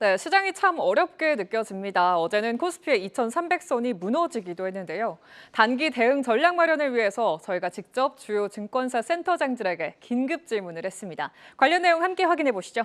네, 시장이 참 어렵게 느껴집니다. 어제는 코스피의 2,300선이 무너지기도 했는데요. 단기 대응 전략 마련을 위해서 저희가 직접 주요 증권사 센터장들에게 긴급 질문을 했습니다. 관련 내용 함께 확인해 보시죠.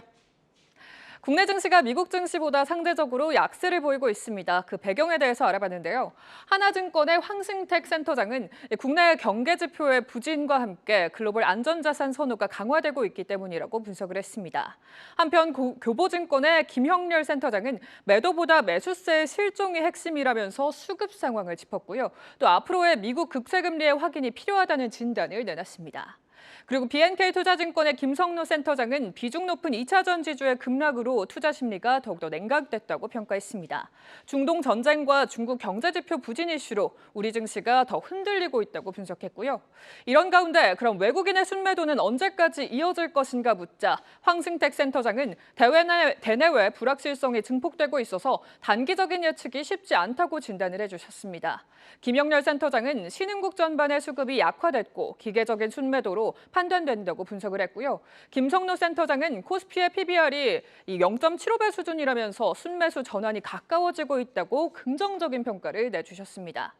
국내 증시가 미국 증시보다 상대적으로 약세를 보이고 있습니다. 그 배경에 대해서 알아봤는데요. 하나증권의 황승택 센터장은 국내 경제 지표의 부진과 함께 글로벌 안전자산 선호가 강화되고 있기 때문이라고 분석을 했습니다. 한편 교보증권의 김형렬 센터장은 매도보다 매수세의 실종이 핵심이라면서 수급 상황을 짚었고요. 또 앞으로의 미국 국채금리의 확인이 필요하다는 진단을 내놨습니다. 그리고 BNK투자증권의 김성노 센터장은 비중 높은 2차 전지주의 급락으로 투자 심리가 더욱더 냉각됐다고 평가했습니다. 중동 전쟁과 중국 경제지표 부진 이슈로 우리 증시가 더 흔들리고 있다고 분석했고요. 이런 가운데 그럼 외국인의 순매도는 언제까지 이어질 것인가 묻자 황승택 센터장은 대내외 불확실성이 증폭되고 있어서 단기적인 예측이 쉽지 않다고 진단을 해주셨습니다. 김영렬 센터장은 신흥국 전반의 수급이 약화됐고 기계적인 순매도로 판단된다고 분석을 했고요. 김성노 센터장은 코스피의 PBR이 0.75배 수준이라면서 순매수 전환이 가까워지고 있다고 긍정적인 평가를 내주셨습니다.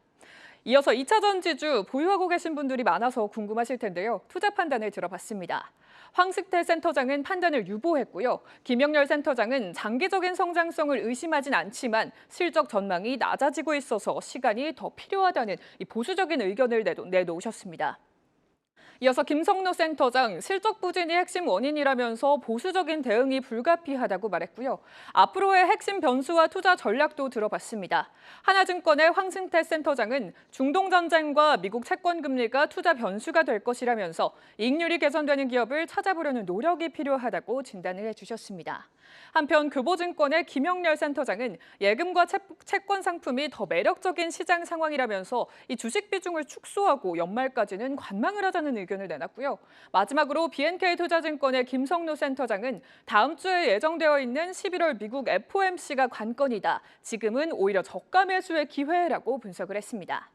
이어서 2차 전지주 보유하고 계신 분들이 많아서 궁금하실 텐데요. 투자 판단을 들어봤습니다. 황승태 센터장은 판단을 유보했고요. 김영렬 센터장은 장기적인 성장성을 의심하진 않지만 실적 전망이 낮아지고 있어서 시간이 더 필요하다는 보수적인 의견을 내놓으셨습니다. 이어서 김성노 센터장, 실적 부진이 핵심 원인이라면서 보수적인 대응이 불가피하다고 말했고요. 앞으로의 핵심 변수와 투자 전략도 들어봤습니다. 하나증권의 황승태 센터장은 중동 전쟁과 미국 채권 금리가 투자 변수가 될 것이라면서 이익률이 개선되는 기업을 찾아보려는 노력이 필요하다고 진단을 해주셨습니다. 한편 교보증권의 김영렬 센터장은 예금과 채권 상품이 더 매력적인 시장 상황이라면서 이 주식 비중을 축소하고 연말까지는 관망을 하자는 의견을 내놨고요. 마지막으로 BNK투자증권의 김성노 센터장은 다음 주에 예정되어 있는 11월 미국 FOMC가 관건이다. 지금은 오히려 저가 매수의 기회라고 분석을 했습니다.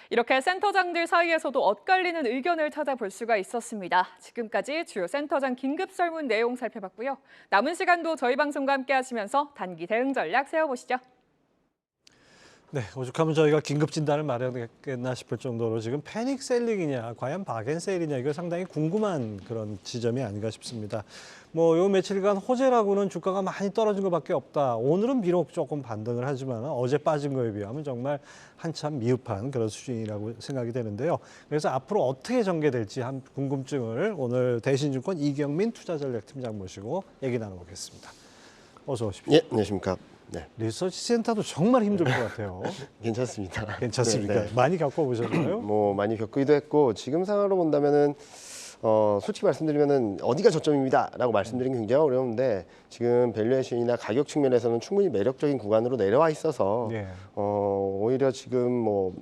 이렇게 센터장들 사이에서도 엇갈리는 의견을 찾아볼 수가 있었습니다. 지금까지 주요 센터장 긴급 설문 내용 살펴봤고요. 남은 시간도 저희 방송과 함께 하시면서 단기 대응 전략 세워보시죠. 네, 오죽하면 저희가 긴급 진단을 마련했겠나 싶을 정도로 지금 패닉 셀링이냐, 과연 바겐세일이냐, 이거 상당히 궁금한 그런 지점이 아닌가 싶습니다. 요 며칠간 호재라고는 주가가 많이 떨어진 것밖에 없다. 오늘은 비록 조금 반등을 하지만 어제 빠진 거에 비하면 정말 한참 미흡한 그런 수준이라고 생각이 되는데요. 그래서 앞으로 어떻게 전개될지 한 궁금증을 오늘 대신증권 이경민 투자전략팀장 모시고 얘기 나눠보겠습니다. 어서 오십시오. 예, 안녕하십니까. 네. 리서치 센터도 정말 힘들 것 같아요. 괜찮습니다. 괜찮습니까? 네, 네. 많이 겪어보셨나요? 많이 겪기도 했고 지금 상황으로 본다면은 솔직히 말씀드리면은 어디가 저점입니다라고 말씀드리긴 굉장히 어려운데 지금 밸류에이션이나 가격 측면에서는 충분히 매력적인 구간으로 내려와 있어서 네. 오히려 지금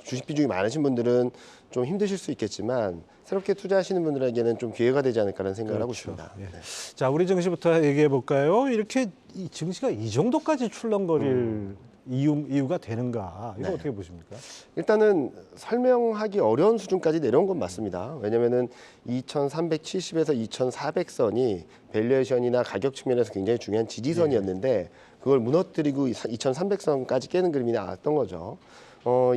주식 비중이 많으신 분들은 좀 힘드실 수 있겠지만 새롭게 투자하시는 분들에게는 좀 기회가 되지 않을까라는 생각을 하고 있습니다. 예. 네. 자, 우리 증시부터 얘기해 볼까요? 이렇게 이 증시가 이 정도까지 출렁거릴 이유가 되는가? 이거 네. 어떻게 보십니까? 일단은 설명하기 어려운 수준까지 내려온 건 맞습니다. 왜냐면은 2,370에서 2,400선이 밸류에이션이나 가격 측면에서 굉장히 중요한 지지선이었는데 그걸 무너뜨리고 2,300선까지 깨는 그림이 나왔던 거죠.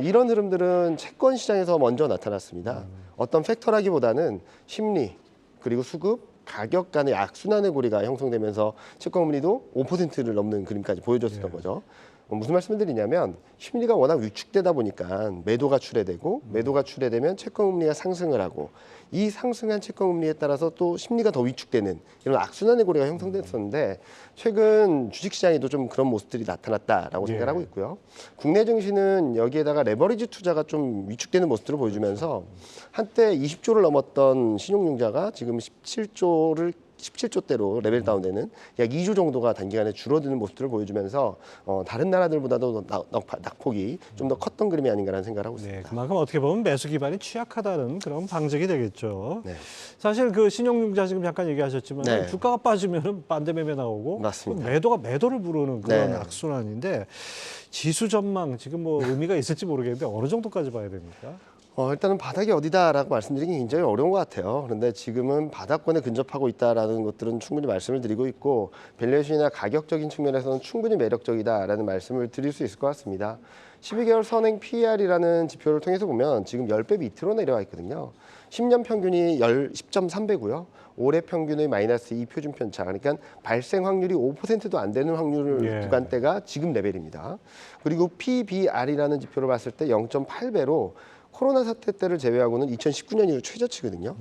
이런 흐름들은 채권 시장에서 먼저 나타났습니다. 어떤 팩터라기보다는 심리 그리고 수급, 가격 간의 악순환의 고리가 형성되면서 채권 금리도 5%를 넘는 그림까지 보여줬었던 거죠. 무슨 말씀을 드리냐면 심리가 워낙 위축되다 보니까 매도가 출회되고 매도가 출회되면 채권 금리가 상승을 하고 이 상승한 채권 금리에 따라서 또 심리가 더 위축되는 이런 악순환의 고리가 형성됐었는데 최근 주식시장에도 좀 그런 모습들이 나타났다라고 생각을 하고 있고요. 국내 증시는 여기에다가 레버리지 투자가 좀 위축되는 모습들을 보여주면서 한때 20조를 넘었던 신용융자가 지금 17조대로 레벨 다운되는 약 2조 정도가 단기간에 줄어드는 모습들을 보여주면서 다른 나라들보다도 낙폭이 좀 더 컸던 그림이 아닌가라는 생각을 하고 있습니다. 네, 그만큼 어떻게 보면 매수 기반이 취약하다는 그런 방증이 되겠죠. 네. 사실 그 신용융자 지금 잠깐 얘기하셨지만 네. 주가가 빠지면은 반대매매 나오고 맞습니다. 매도가 매도를 부르는 그런 네. 악순환인데 지수 전망 지금 의미가 있을지 모르겠는데 어느 정도까지 봐야 됩니까? 일단은 바닥이 어디다라고 말씀드리기 굉장히 어려운 것 같아요. 그런데 지금은 바닥권에 근접하고 있다라는 것들은 충분히 말씀을 드리고 있고 밸류에이션이나 가격적인 측면에서는 충분히 매력적이다라는 말씀을 드릴 수 있을 것 같습니다. 12개월 선행 PER이라는 지표를 통해서 보면 지금 10배 밑으로 내려와 있거든요. 10년 평균이 10.3배고요. 올해 평균의 마이너스 2 표준 편차, 그러니까 발생 확률이 5%도 안 되는 확률 예. 구간대가 지금 레벨입니다. 그리고 PBR이라는 지표를 봤을 때 0.8배로 코로나 사태 때를 제외하고는 2019년 이후 최저치거든요.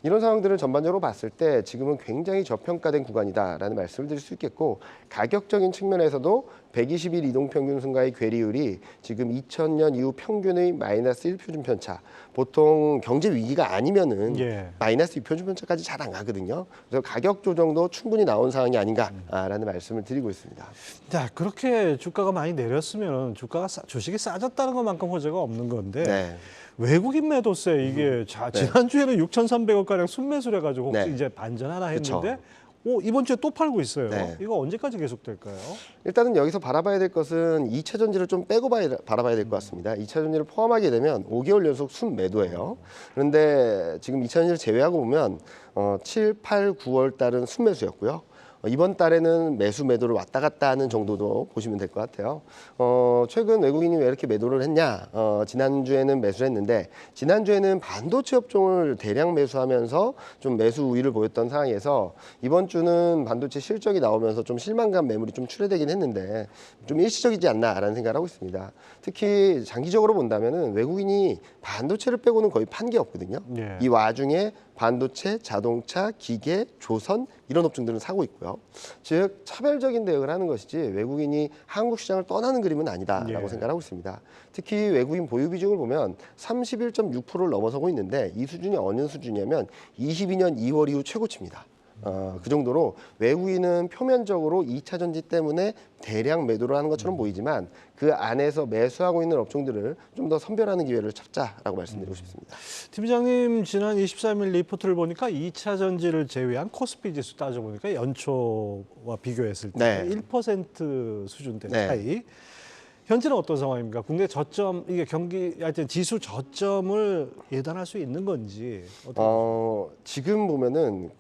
이런 상황들을 전반적으로 봤을 때 지금은 굉장히 저평가된 구간이다라는 말씀을 드릴 수 있겠고 가격적인 측면에서도 120일 이동평균 순간의 괴리율이 지금 2000년 이후 평균의 마이너스 1 표준 편차, 보통 경제 위기가 아니면은 예. 마이너스 2 표준 편차까지 잘 안 가거든요. 그래서 가격 조정도 충분히 나온 상황이 아닌가라는 말씀을 드리고 있습니다. 자, 그렇게 주가가 많이 내렸으면 주식이 싸졌다는 것만큼 호재가 없는 건데 네. 외국인 매도세 이게 지난주에는 6,300억 가량 순매수를 해가지고 혹시 네. 이제 반전하나 그쵸. 했는데 이번 주에 또 팔고 있어요. 네. 이거 언제까지 계속될까요? 일단은 여기서 바라봐야 될 것은 2차 전지를 좀 빼고 바라봐야 될 것 같습니다. 2차 전지를 포함하게 되면 5개월 연속 순매도예요. 그런데 지금 2차 전지를 제외하고 보면 7, 8, 9월 달은 순매수였고요. 이번 달에는 매수 매도를 왔다 갔다 하는 정도도 보시면 될 것 같아요. 최근 외국인이 왜 이렇게 매도를 했냐? 지난주에는 매수를 했는데 지난주에는 반도체 업종을 대량 매수하면서 좀 매수 우위를 보였던 상황에서 이번 주는 반도체 실적이 나오면서 좀 실망감 매물이 좀 출회되긴 했는데 좀 일시적이지 않나라는 생각을 하고 있습니다. 특히 장기적으로 본다면은 외국인이 반도체를 빼고는 거의 판 게 없거든요. 예. 이 와중에 반도체, 자동차, 기계, 조선 이런 업종들은 사고 있고요. 즉 차별적인 대응을 하는 것이지 외국인이 한국 시장을 떠나는 그림은 아니다라고 예. 생각하고 있습니다. 특히 외국인 보유 비중을 보면 31.6%를 넘어서고 있는데 이 수준이 어느 수준이냐면 22년 2월 이후 최고치입니다. 그 정도로 외국인은 표면적으로 2차 전지 때문에 대량 매도를 하는 것처럼 보이지만 그 안에서 매수하고 있는 업종들을 좀 더 선별하는 기회를 찾자라고 말씀드리고 싶습니다. 팀장님 지난 23일 리포트를 보니까 2차 전지를 제외한 코스피 지수 따져보니까 연초와 비교했을 때 네. 1% 수준대 네. 차이. 현재는 어떤 상황입니까? 국내 저점 이게 하여튼 지수 저점을 예단할 수 있는 건지 어떻게 지금 보면은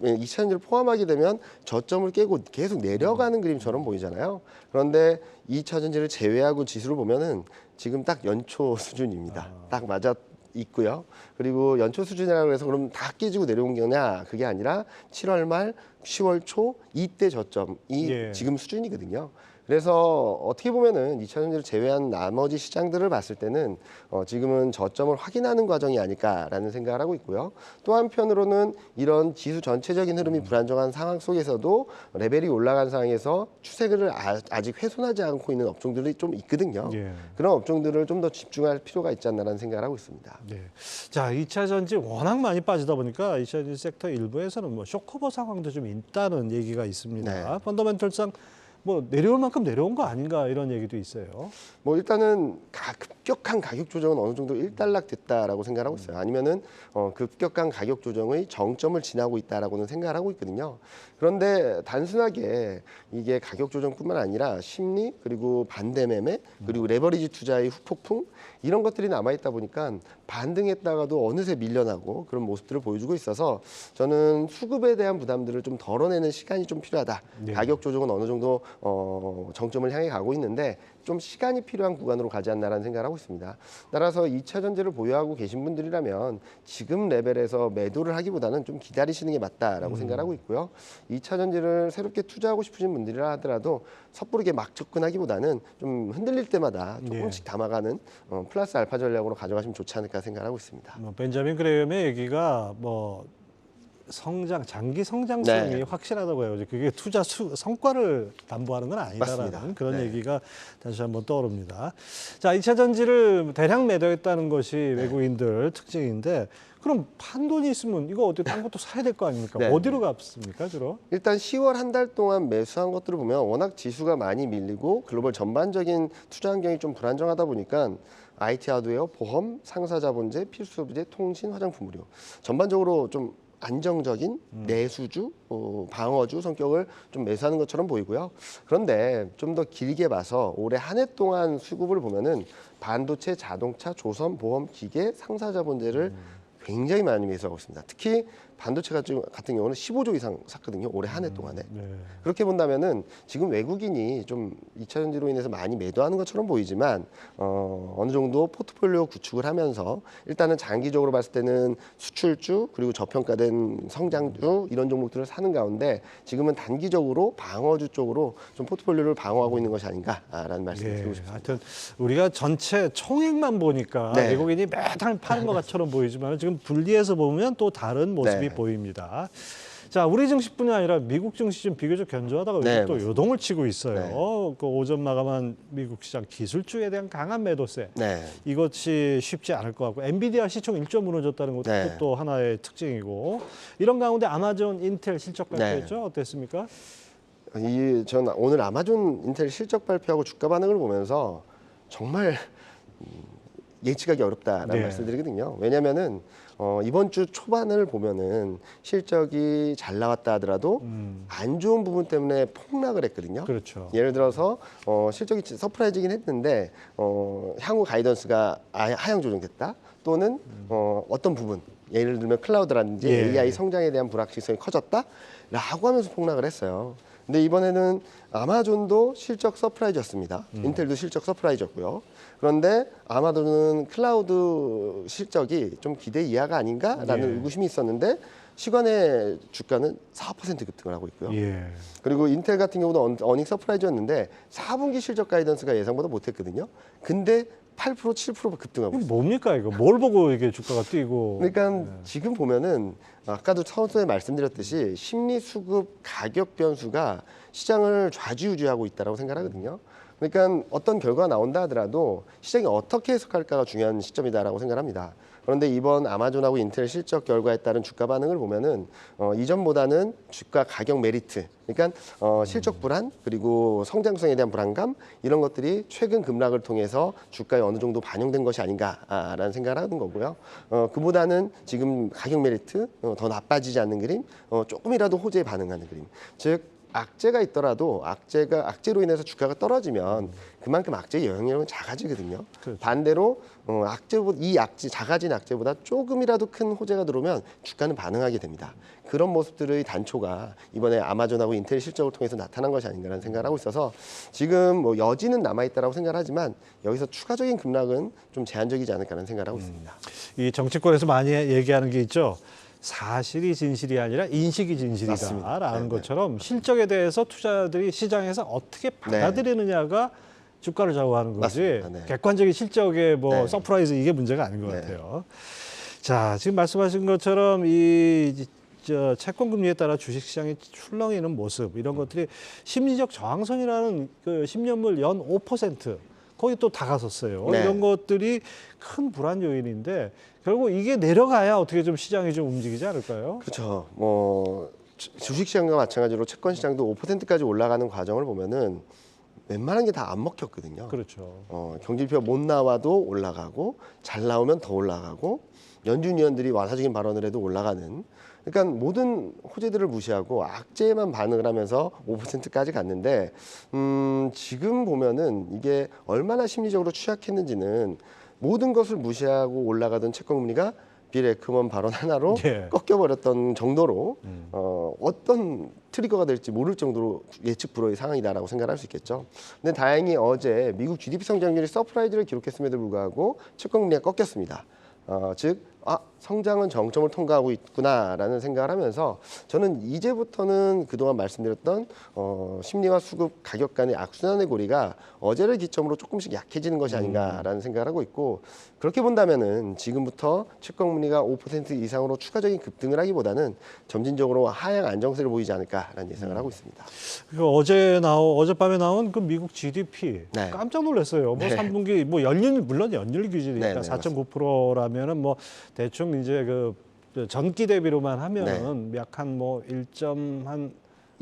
2차 전지를 포함하게 되면 저점을 깨고 계속 내려가는 그림처럼 보이잖아요. 그런데 2차 전지를 제외하고 지수를 보면은 지금 딱 연초 수준입니다. 딱 맞아 있고요. 그리고 연초 수준이라고 해서 그럼 다 깨지고 내려온 거냐? 그게 아니라 7월 말, 10월 초 이때 저점이 예. 지금 수준이거든요. 그래서 어떻게 보면은 2차 전지를 제외한 나머지 시장들을 봤을 때는 지금은 저점을 확인하는 과정이 아닐까라는 생각을 하고 있고요. 또 한편으로는 이런 지수 전체적인 흐름이 불안정한 상황 속에서도 레벨이 올라간 상황에서 추세를 아직 훼손하지 않고 있는 업종들이 좀 있거든요. 예. 그런 업종들을 좀 더 집중할 필요가 있지 않나라는 생각을 하고 있습니다. 네. 자, 2차 전지 워낙 많이 빠지다 보니까 2차 전지 섹터 일부에서는 뭐 쇼커버 상황도 좀 있다는 얘기가 있습니다. 네. 펀더멘털상 뭐 내려올 만큼 내려온 거 아닌가 이런 얘기도 있어요. 뭐 일단은 급격한 가격 조정은 어느 정도 일단락됐다라고 생각하고 있어요. 아니면은 급격한 가격 조정의 정점을 지나고 있다라고는 생각을 하고 있거든요. 그런데 단순하게 이게 가격 조정뿐만 아니라 심리 그리고 반대 매매 그리고 레버리지 투자의 후폭풍 이런 것들이 남아 있다 보니까 반등했다가도 어느새 밀려나고 그런 모습들을 보여주고 있어서 저는 수급에 대한 부담들을 좀 덜어내는 시간이 좀 필요하다. 네. 가격 조정은 어느 정도 정점을 향해 가고 있는데 좀 시간이 필요한 구간으로 가지 않나라는 생각을 하고 있습니다. 따라서 2차 전지를 보유하고 계신 분들이라면 지금 레벨에서 매도를 하기보다는 좀 기다리시는 게 맞다라고 생각을 하고 있고요. 2차 전지를 새롭게 투자하고 싶으신 분들이라 하더라도 섣부르게 막 접근하기보다는 좀 흔들릴 때마다 조금씩 담아가는 플러스 알파 전략으로 가져가시면 좋지 않을까 생각을 하고 있습니다. 뭐 벤자민 그레이엄의 얘기가 뭐 장기 성장성이 네. 확실하다고 해요. 그게 투자 성과를 담보하는 건 아니다라는 맞습니다. 그런 네. 얘기가 다시 한번 떠오릅니다. 자, 2차 전지를 대량 매도했다는 것이 외국인들 특징인데 그럼 판 돈이 있으면 이거 어디 딴 것도 사야 될 거 아닙니까? 네. 어디로 갔습니까, 주로? 일단 10월 한 달 동안 매수한 것들을 보면 워낙 지수가 많이 밀리고 글로벌 전반적인 투자 환경이 좀 불안정하다 보니까 IT 하드웨어, 보험, 상사 자본재, 필수 소비재, 통신, 화장품 의료 전반적으로 좀 안정적인 내수주, 방어주 성격을 좀 매수하는 것처럼 보이고요. 그런데 좀 더 길게 봐서 올해 한 해 동안 수급을 보면은 반도체, 자동차, 조선, 보험, 기계, 상사자본재를 굉장히 많이 매수하고 있습니다. 특히 반도체 같은 경우는 15조 이상 샀거든요. 올해 한 해 동안에. 네. 그렇게 본다면은 지금 외국인이 좀 2차 전지로 인해서 많이 매도하는 것처럼 보이지만 어느 정도 포트폴리오 구축을 하면서 일단은 장기적으로 봤을 때는 수출주 그리고 저평가된 성장주 이런 종목들을 사는 가운데 지금은 단기적으로 방어주 쪽으로 좀 포트폴리오를 방어하고 있는 것이 아닌가라는 말씀을 예, 드리고 싶습니다. 하여튼 우리가 전체 총액만 보니까 네. 외국인이 매달 파는 것처럼 보이지만 지금 분리해서 보면 또 다른 모습이 네. 보입니다. 자, 우리 증시뿐이 아니라 미국 증시 좀 비교적 견조하다가 요즘 네, 또 맞습니다. 요동을 치고 있어요. 네. 그 오전 마감한 미국 시장 기술주에 대한 강한 매도세. 네. 이것이 쉽지 않을 것 같고 엔비디아 시총 1조 무너졌다는 것도 네. 또 하나의 특징이고 이런 가운데 아마존, 인텔 실적 발표했죠. 어땠습니까? 전 오늘 아마존 인텔 실적 발표하고 주가 반응을 보면서 정말 예측하기 어렵다라는 네. 말씀드리거든요. 왜냐하면은 이번 주 초반을 보면은 실적이 잘 나왔다 하더라도 안 좋은 부분 때문에 폭락을 했거든요. 그렇죠. 예를 들어서 실적이 서프라이즈긴 했는데 향후 가이던스가 하향 조정됐다 또는 어떤 부분 예를 들면 클라우드라든지 예. AI 성장에 대한 불확실성이 커졌다라고 하면서 폭락을 했어요. 근데 이번에는 아마존도 실적 서프라이즈였습니다. 인텔도 실적 서프라이즈였고요. 그런데 아마존은 클라우드 실적이 좀 기대 이하가 아닌가라는 예. 의구심이 있었는데 시간의 주가는 4% 급등을 하고 있고요. 예. 그리고 인텔 같은 경우는 어닝 서프라이즈였는데 4분기 실적 가이던스가 예상보다 못했거든요. 근데 8% 7% 급등하고 이게 있어요. 뭡니까 이거? 뭘 보고 이게 주가가 뛰고? 그러니까 지금 보면은 아까도 처음에 말씀드렸듯이 심리 수급 가격 변수가 시장을 좌지우지하고 있다고 생각하거든요. 그러니까 어떤 결과가 나온다 하더라도 시장이 어떻게 해석할까가 중요한 시점이다라고 생각합니다. 그런데 이번 아마존하고 인텔 실적 결과에 따른 주가 반응을 보면은 이전보다는 주가 가격 메리트, 그러니까 실적 불안 그리고 성장성에 대한 불안감 이런 것들이 최근 급락을 통해서 주가에 어느 정도 반영된 것이 아닌가라는 생각을 하는 거고요. 그보다는 지금 가격 메리트 더 나빠지지 않는 그림, 조금이라도 호재에 반응하는 그림, 즉. 악재가 있더라도 악재로 인해서 주가가 떨어지면 그만큼 악재의 영향력은 작아지거든요. 그렇죠. 반대로 작아진 악재보다 조금이라도 큰 호재가 들어오면 주가는 반응하게 됩니다. 그런 모습들의 단초가 이번에 아마존하고 인텔 실적을 통해서 나타난 것이 아닌가라는 생각을 하고 있어서 지금 뭐 여지는 남아있다라고 생각을 하지만 여기서 추가적인 급락은 좀 제한적이지 않을까라는 생각을 하고 있습니다. 이 정치권에서 많이 얘기하는 게 있죠. 사실이 진실이 아니라 인식이 맞습니다. 진실이다라는 네, 것처럼 실적에 대해서 투자자들이 시장에서 어떻게 받아들이느냐가 주가를 좌우하는 거지. 맞습니다. 네. 객관적인 실적의 뭐 네. 서프라이즈 이게 문제가 아닌 것 네. 같아요. 자, 지금 말씀하신 것처럼 이 채권 금리에 따라 주식 시장이 출렁이는 모습 이런 것들이 심리적 저항선이라는 그 10년물 연 5% 거기 또 다가섰어요. 네. 이런 것들이 큰 불안 요인인데 결국 이게 내려가야 어떻게 좀 시장이 좀 움직이지 않을까요? 그렇죠. 주식시장과 마찬가지로 채권시장도 5%까지 올라가는 과정을 보면은 웬만한 게 다 안 먹혔거든요. 그렇죠. 경질표 못 나와도 올라가고 잘 나오면 더 올라가고 연준 위원들이 완화적인 발언을 해도 올라가는. 그러니까 모든 호재들을 무시하고 악재에만 반응을 하면서 5%까지 갔는데 지금 보면은 이게 얼마나 심리적으로 취약했는지는 모든 것을 무시하고 올라가던 채권 금리가 빌 에크먼 발언 하나로 예. 꺾여버렸던 정도로 어떤 트리거가 될지 모를 정도로 예측 불허의 상황이다라고 생각할 수 있겠죠. 근데 다행히 어제 미국 GDP 성장률이 서프라이즈를 기록했음에도 불구하고 채권 금리가 꺾였습니다. 즉 성장은 정점을 통과하고 있구나라는 생각을 하면서 저는 이제부터는 그동안 말씀드렸던 심리와 수급 가격 간의 악순환의 고리가 어제를 기점으로 조금씩 약해지는 것이 아닌가라는 생각을 하고 있고 그렇게 본다면은 지금부터 채권 금리가 5% 이상으로 추가적인 급등을 하기보다는 점진적으로 하향 안정세를 보이지 않을까라는 예상을 하고 있습니다. 그 어젯밤에 나온 그 미국 GDP 네. 깜짝 놀랐어요. 뭐 네. 3분기 뭐 물론 연율 기준이니까 네, 네, 4.9%라면은 뭐 대충 이제 그 전기 대비로만 하면은 약 한 뭐 1.2%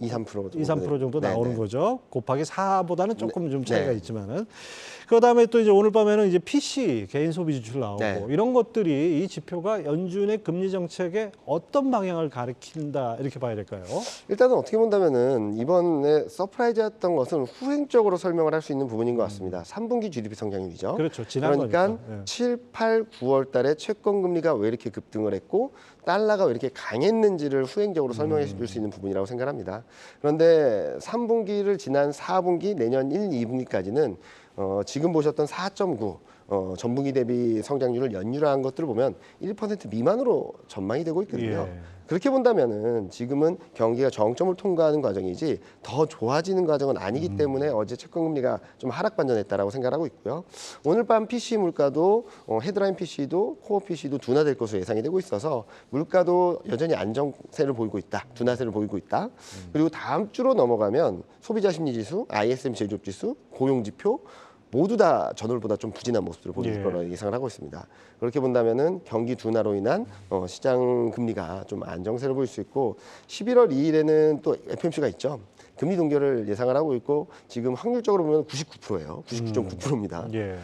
2, 3% 정도, 2, 3% 정도 네, 나오는 네. 거죠. 곱하기 4보다는 조금 좀 차이가 네. 있지만은. 그다음에 또 이제 오늘 밤에는 이제 PC 개인 소비 지출 나오고 네. 이런 것들이 이 지표가 연준의 금리 정책에 어떤 방향을 가리킨다 이렇게 봐야 될까요? 일단은 어떻게 본다면은 이번에 서프라이즈였던 것은 후행적으로 설명을 할 수 있는 부분인 것 같습니다. 3분기 GDP 성장률이죠. 그렇죠. 지난 그러니까 거니까. 예. 7, 8, 9월 달에 채권 금리가 왜 이렇게 급등을 했고 달러가 왜 이렇게 강했는지를 후행적으로 설명해 줄 수 있는 부분이라고 생각합니다. 그런데 3분기를 지난 4분기, 내년 1, 2분기까지는 지금 보셨던 4.9 전분기 대비 성장률을 연율화한 것들을 보면 1% 미만으로 전망이 되고 있거든요. 예. 그렇게 본다면은 지금은 경기가 정점을 통과하는 과정이지 더 좋아지는 과정은 아니기 때문에 어제 채권 금리가 좀 하락 반전했다라고 생각하고 있고요. 오늘 밤 PC 물가도 헤드라인 PC도 코어 PC도 둔화될 것으로 예상이 되고 있어서 물가도 여전히 안정세를 보이고 있다. 둔화세를 보이고 있다. 그리고 다음 주로 넘어가면 소비자 심리 지수, ISM 제조업 지수, 고용 지표 모두 다 전월보다 좀 부진한 모습들을 보일 예. 거라고 예상을 하고 있습니다. 그렇게 본다면은 경기 둔화로 인한 시장 금리가 좀 안정세를 보일 수 있고 11월 2일에는 또 FOMC가 있죠. 금리 동결을 예상을 하고 있고 지금 확률적으로 보면 99%예요. 99.9%입니다. 예.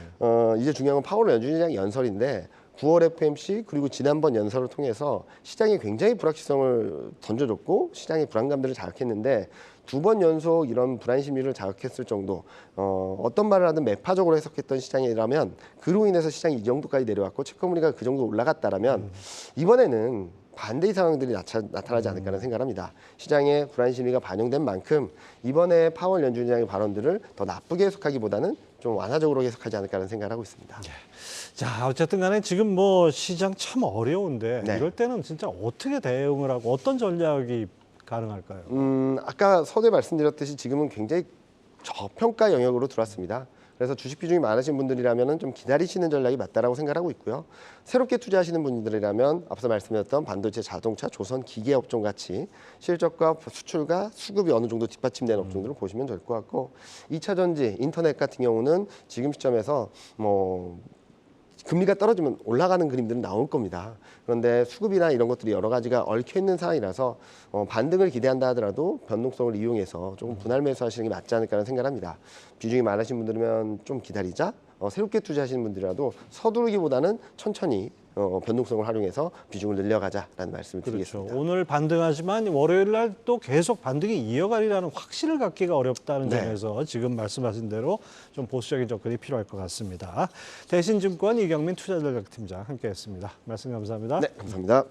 이제 중요한 건 파월 연준의장 연설인데 9월 FOMC 그리고 지난번 연설을 통해서 시장에 굉장히 불확실성을 던져줬고 시장의 불안감들을 자극했는데 두 번 연속 이런 불안 심리를 자극했을 정도 어떤 말을 하든 매파적으로 해석했던 시장이라면 그로 인해서 시장이 이 정도까지 내려왔고 채권금리가 그 정도 올라갔다라면 이번에는 반대의 상황들이 나타나지 않을까라는 생각을 합니다. 시장의 불안 심리가 반영된 만큼 이번에 파월 연준의장의 발언들을 더 나쁘게 해석하기보다는 좀 완화적으로 해석하지 않을까라는 생각을 하고 있습니다. 자, 어쨌든 간에 지금 뭐 시장 참 어려운데 네. 이럴 때는 진짜 어떻게 대응을 하고 어떤 전략이 가능할까요? 아까 서두에 말씀드렸듯이 지금은 굉장히 저평가 영역으로 들어왔습니다. 그래서 주식 비중이 많으신 분들이라면 좀 기다리시는 전략이 맞다라고 생각하고 있고요. 새롭게 투자하시는 분들이라면 앞서 말씀드렸던 반도체, 자동차, 조선, 기계 업종 같이 실적과 수출과 수급이 어느 정도 뒷받침되는 업종들을 보시면 될 것 같고 2차 전지, 인터넷 같은 경우는 지금 시점에서 금리가 떨어지면 올라가는 그림들은 나올 겁니다. 그런데 수급이나 이런 것들이 여러 가지가 얽혀 있는 상황이라서 반등을 기대한다 하더라도 변동성을 이용해서 조금 분할 매수하시는 게 맞지 않을까라는 생각을 합니다. 비중이 많으신 분들이면 좀 기다리자. 새롭게 투자하시는 분들이라도 서두르기보다는 천천히 변동성을 활용해서 비중을 늘려가자라는 말씀을 그렇죠. 드리겠습니다. 오늘 반등하지만 월요일 날 또 계속 반등이 이어가리라는 확신을 갖기가 어렵다는 네. 점에서 지금 말씀하신 대로 좀 보수적인 접근이 필요할 것 같습니다. 대신증권 이경민 투자전략팀장 함께했습니다. 말씀 감사합니다. 네, 감사합니다.